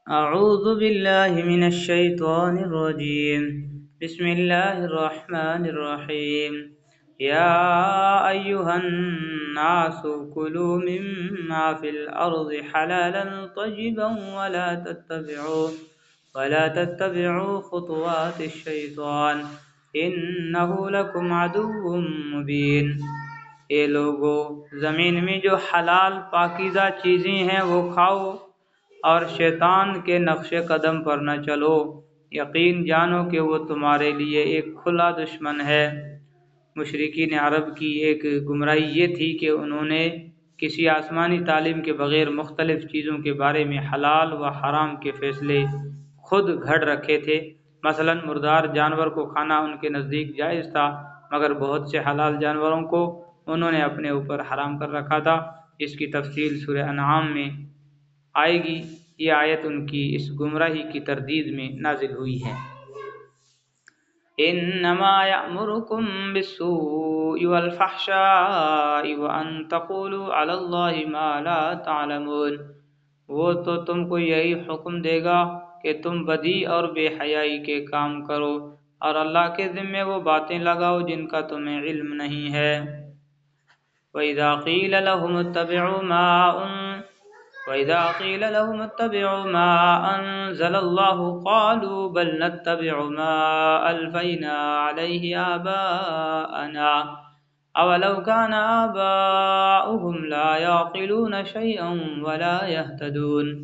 أعوذ بالله من الشيطان الرجيم. بسم الله الرحمن الرحيم. يا أيها الناس كلوا مما في الأرض حلالا طيبا ولا تتبعوا خطوات الشيطان إنه لكم عدو مبين. اے لوگو، زمین میں جو حلال پاکیزہ چیزیں ہیں وہ کھاؤ اور شیطان کے نقش قدم پر نہ چلو، یقین جانو کہ وہ تمہارے لیے ایک کھلا دشمن ہے۔ مشرکین عرب کی ایک گمراہی یہ تھی کہ انہوں نے کسی آسمانی تعلیم کے بغیر مختلف چیزوں کے بارے میں حلال و حرام کے فیصلے خود گھڑ رکھے تھے۔ مثلا مردار جانور کو کھانا ان کے نزدیک جائز تھا، مگر بہت سے حلال جانوروں کو انہوں نے اپنے اوپر حرام کر رکھا تھا۔ اس کی تفصیل سورہ انعام میں آئے گی۔ یہ آیت ان کی اس گمراہی کی تردید میں نازل ہوئی ہے۔ انما یأمرکم بالسوء والفحشاء وان تقولوا علی اللہ ما لا تعلمون۔ وہ تو تم کو یہی حکم دے گا کہ تم بدی اور بے حیائی کے کام کرو اور اللہ کے ذمے وہ باتیں لگاؤ جن کا تمہیں علم نہیں ہے۔ وَإِذَا قِيلَ لَهُمُ اتَّبِعُوا مَا أَنزَلَ اللَّهُ قَالُوا بَلْ نَتَّبِعُ مَا أَلْفَيْنَا عَلَيْهِ آبَاءَنَا أَوَلَوْ كَانَ آبَاؤُهُمْ لَا يَعْقِلُونَ شَيْئًا وَلَا يَهْتَدُونَ۔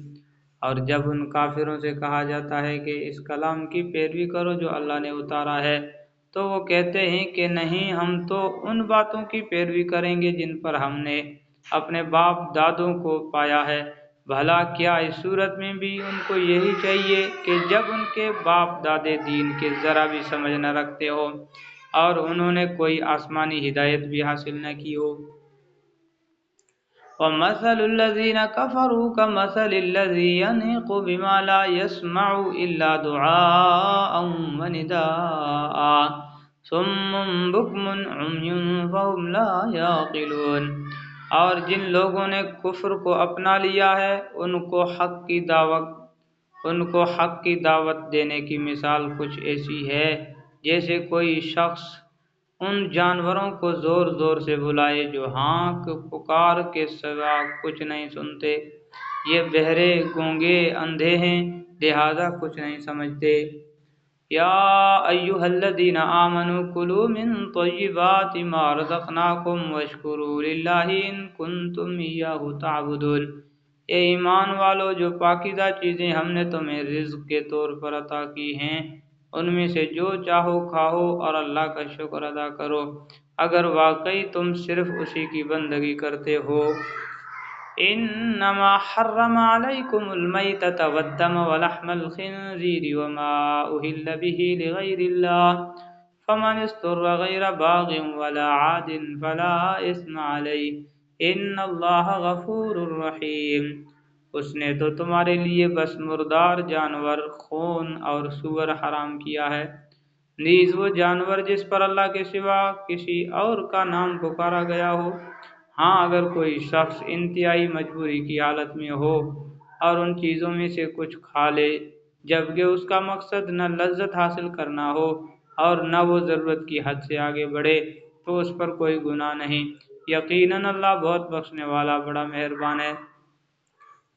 اور جب ان کافروں سے کہا جاتا ہے کہ اس کلام کی پیروی کرو جو اللہ نے اتارا ہے، تو وہ کہتے ہیں کہ نہیں، ہم تو ان باتوں کی پیروی کریں گے جن پر ہم نے اپنے باپ دادوں کو پایا ہے۔ بھلا کیا اس صورت میں بھی ان کو یہی چاہیے کہ جب ان کے باپ دادے دین کے ذرا بھی سمجھ نہ رکھتے ہو اور انہوں نے کوئی آسمانی ہدایت بھی حاصل نہ کی ہو۔ وَمَثَلُ الَّذِينَ كَفَرُوا كَمَثَلِ الَّذِي يَنْعِقُ بِمَا لَا يَسْمَعُ إِلَّا دُعَاءً وَنِدَاءً صُمٌّ بُكْمٌ عُمْيٌ فَهُمْ لَا يَعْقِلُونَ۔ اور جن لوگوں نے کفر کو اپنا لیا ہے ان کو حق کی دعوت دینے کی مثال کچھ ایسی ہے جیسے کوئی شخص ان جانوروں کو زور زور سے بلائے جو ہانک پکار کے سوا کچھ نہیں سنتے۔ یہ بہرے، گونگے، اندھے ہیں، لہذا کچھ نہیں سمجھتے۔ یا ایھا الذین آمنوا کلوا من طیبات ما رزقناکم واشکروا للہ ان کنتم ایاہ تعبدون۔ اے ایمان والو، جو پاکیزہ چیزیں ہم نے تمہیں رزق کے طور پر عطا کی ہیں ان میں سے جو چاہو کھاؤ اور اللہ کا شکر ادا کرو اگر واقعی تم صرف اسی کی بندگی کرتے ہو۔ انما حرم علیکم المیتۃ والدم ولحم الخنزیر وما اہل به لغیر اللہ فمن اضطر غیر باغ ولا عاد فلا اثم علیہ ان اللہ غفور رحیم۔ اس نے تو تمہارے لیے بس مردار جانور، خون اور سور حرام کیا ہے، نیز وہ جانور جس پر اللہ کے سوا کسی اور کا نام پکارا گیا ہو۔ ہاں، اگر کوئی شخص انتہائی مجبوری کی حالت میں ہو اور ان چیزوں میں سے کچھ کھا لے جبکہ اس کا مقصد نہ لذت حاصل کرنا ہو اور نہ وہ ضرورت کی حد سے آگے بڑھے تو اس پر کوئی گناہ نہیں، یقیناً اللہ بہت بخشنے والا بڑا مہربان ہے۔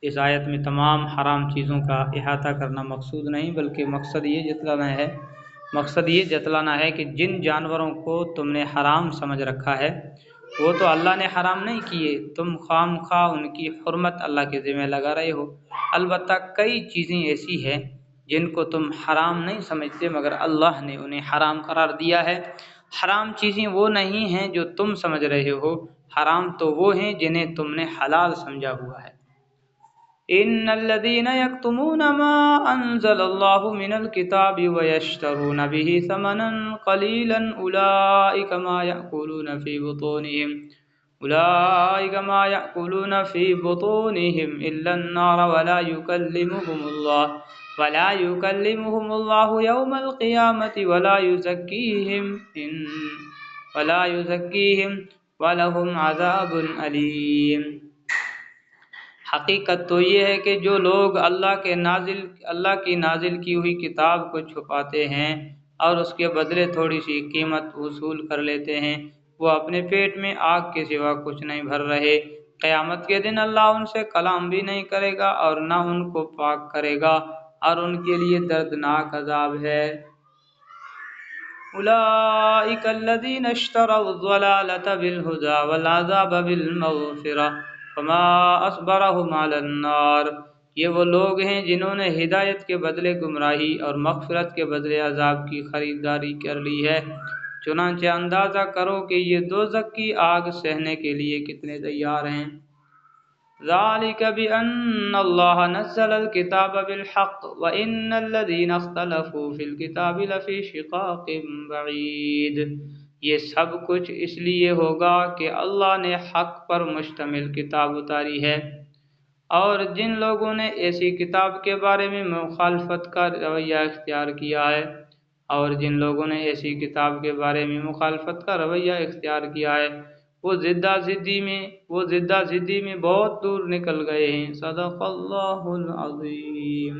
اس آیت میں تمام حرام چیزوں کا احاطہ کرنا مقصود نہیں، بلکہ مقصد یہ جتلانا ہے کہ جن جانوروں کو تم نے حرام سمجھ رکھا ہے وہ تو اللہ نے حرام نہیں کیے، تم خام خواہ ان کی حرمت اللہ کے ذمہ لگا رہے ہو۔ البتہ کئی چیزیں ایسی ہیں جن کو تم حرام نہیں سمجھتے مگر اللہ نے انہیں حرام قرار دیا ہے۔ حرام چیزیں وہ نہیں ہیں جو تم سمجھ رہے ہو، حرام تو وہ ہیں جنہیں تم نے حلال سمجھا ہوا ہے۔ ان الذين يكتمون ما انزل الله من الكتاب ويشترون به ثمنا قليلا اولئك ما يأكلون في بطونهم الا النار ولا يكلمهم الله يوم القيامة ولا يزكيهم ولهم عذاب أليم۔ حقیقت تو یہ ہے کہ جو لوگ اللہ کی نازل کی ہوئی کتاب کو چھپاتے ہیں اور اس کے بدلے تھوڑی سی قیمت وصول کر لیتے ہیں، وہ اپنے پیٹ میں آگ کے سوا کچھ نہیں بھر رہے۔ قیامت کے دن اللہ ان سے کلام بھی نہیں کرے گا اور نہ ان کو پاک کرے گا، اور ان کے لیے دردناک عذاب ہے۔ اولئک الذین اشتروا الضلالة بالهدى والعذاب بالمغفرة فما اصبرهم على النار، یہ وہ لوگ ہیں جنہوں نے ہدایت کے بدلے گمراہی اور مغفرت کے بدلے عذاب کی خریداری کر لی ہے، چنانچہ اندازہ کرو کہ یہ دوزخ کی آگ سہنے کے لیے کتنے تیار ہیں۔ ذلك بأن الله نزل الكتاب بالحق وإن الذين اختلفوا في الكتاب لفي شقاق بعيد، یہ سب کچھ اس لیے ہوگا کہ اللہ نے حق پر مشتمل کتاب اتاری ہے، اور جن لوگوں نے ایسی کتاب کے بارے میں مخالفت کا رویہ اختیار کیا ہے وہ زدہ زدی میں بہت دور نکل گئے ہیں۔ صدق اللہ العظیم۔